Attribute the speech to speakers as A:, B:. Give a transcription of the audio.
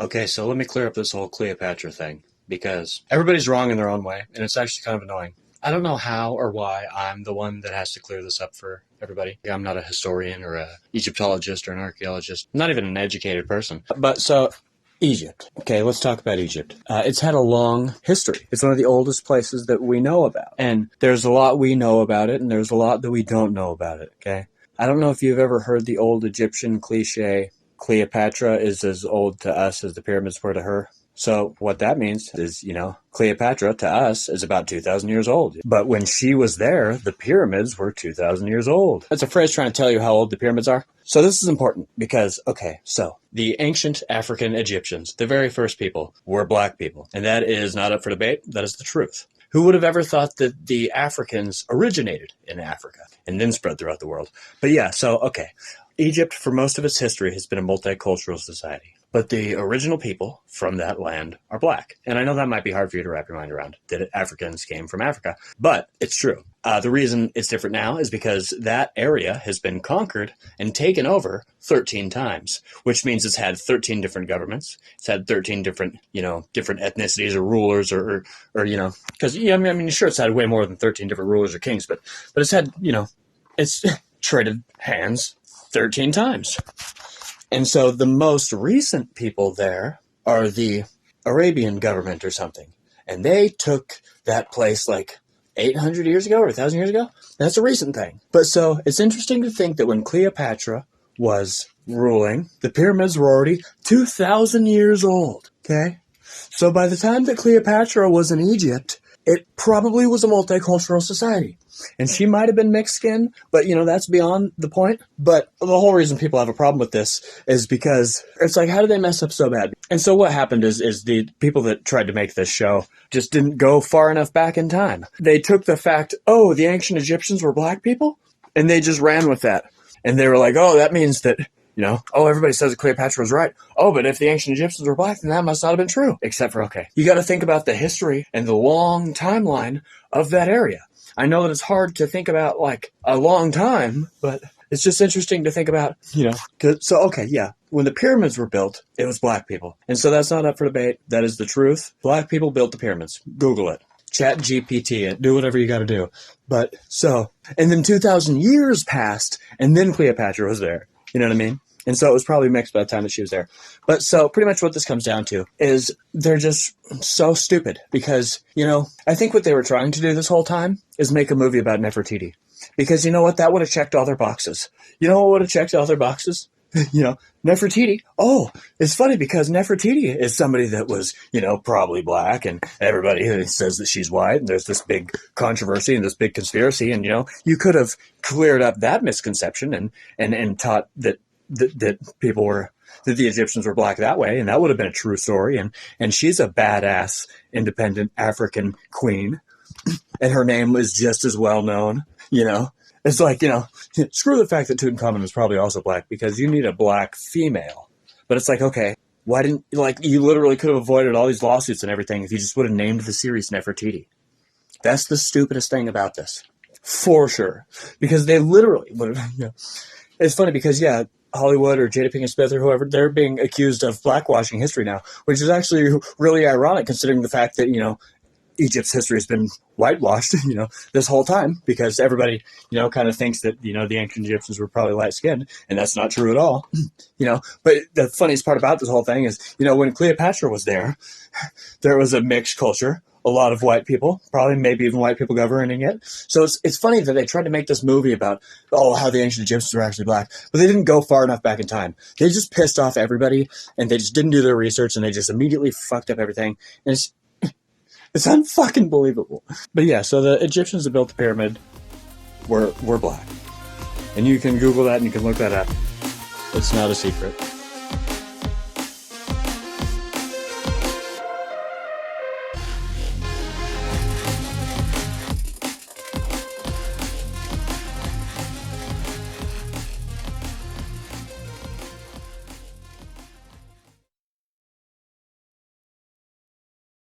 A: Okay, so let me clear up this whole Cleopatra thing, because everybody's wrong in their own way, and it's actually kind of annoying. I don't know how or why I'm the one that has to clear this up for everybody. I'm not a historian or a Egyptologist or an archaeologist. I'm not even an educated person. But so, Egypt. Okay, let's talk about Egypt. It's had a long history. It's one of the oldest places that we know about. And there's a lot we know about it, and there's a lot that we don't know about it, okay? I don't know if you've ever heard the old Egyptian cliche, Cleopatra is as old to us as the pyramids were to her. So what that means is, Cleopatra to us is about 2,000 years old. But when she was there, the pyramids were 2,000 years old. That's a phrase trying to tell you how old the pyramids are. So this is important because, so the ancient African Egyptians, the very first people, were black people. And that is not up for debate. That is the truth. Who would have ever thought that the Africans originated in Africa and then spread throughout the world? But yeah, Egypt, for most of its history, has been a multicultural society. But the original people from that land are black. And I know that might be hard for you to wrap your mind around, that Africans came from Africa. But it's true. The reason it's different now is because that area has been conquered and taken over 13 times, which means it's had 13 different governments. It's had 13 different, different ethnicities or rulers or because, sure, it's had way more than 13 different rulers or kings, but it's had, it's traded hands 13 times. And so the most recent people there are the Arabian government or something. And they took that place like 800 years ago or 1,000 years ago. That's a recent thing. But so it's interesting to think that when Cleopatra was ruling, the pyramids were already 2,000 years old. Okay? So by the time that Cleopatra was in Egypt, it probably was a multicultural society. And she might have been mixed skin, but, that's beyond the point. But the whole reason people have a problem with this is because it's like, how did they mess up so bad? And so what happened is the people that tried to make this show just didn't go far enough back in time. They took the fact, the ancient Egyptians were black people, and they just ran with that. And they were like, that means that, everybody says that Cleopatra was right. But if the ancient Egyptians were black, then that must not have been true. Except for, you got to think about the history and the long timeline of that area. I know that it's hard to think about, like, a long time, but it's just interesting to think about, when the pyramids were built, it was black people. And so that's not up for debate. That is the truth. Black people built the pyramids. Google it. Chat GPT it. Do whatever you got to do. But and then 2,000 years passed, and then Cleopatra was there. You know what I mean? And so it was probably mixed by the time that she was there. But so pretty much what this comes down to is they're just so stupid because, I think what they were trying to do this whole time is make a movie about Nefertiti. Because you know what? That would have checked all their boxes. You know what would have checked all their boxes? Nefertiti. It's funny because Nefertiti is somebody that was, probably black, and everybody says that she's white, and there's this big controversy and this big conspiracy, and, you could have cleared up that misconception and taught that people were, that the Egyptians were black that way, and that would have been a true story, and she's a badass, independent African queen, and her name was just as well known, It's like, screw the fact that Tutankhamun was probably also black, because you need a black female. But it's like, okay, why didn't, you literally could have avoided all these lawsuits and everything if you just would have named the series Nefertiti. That's the stupidest thing about this. For sure. Because they literally would have, It's funny because, Hollywood or Jada Pinkett Smith or whoever, they're being accused of blackwashing history now, which is actually really ironic considering the fact that, Egypt's history has been whitewashed, this whole time because everybody, kind of thinks that, the ancient Egyptians were probably light-skinned, and that's not true at all, But the funniest part about this whole thing is, when Cleopatra was there, there was a mixed culture, a lot of white people, probably maybe even white people governing it. So it's funny that they tried to make this movie about, how the ancient Egyptians were actually black, but they didn't go far enough back in time. They just pissed off everybody, and they just didn't do their research, and they just immediately fucked up everything. And it's unfucking believable. But so the Egyptians that built the pyramid were black. And you can Google that and you can look that up. It's not a secret.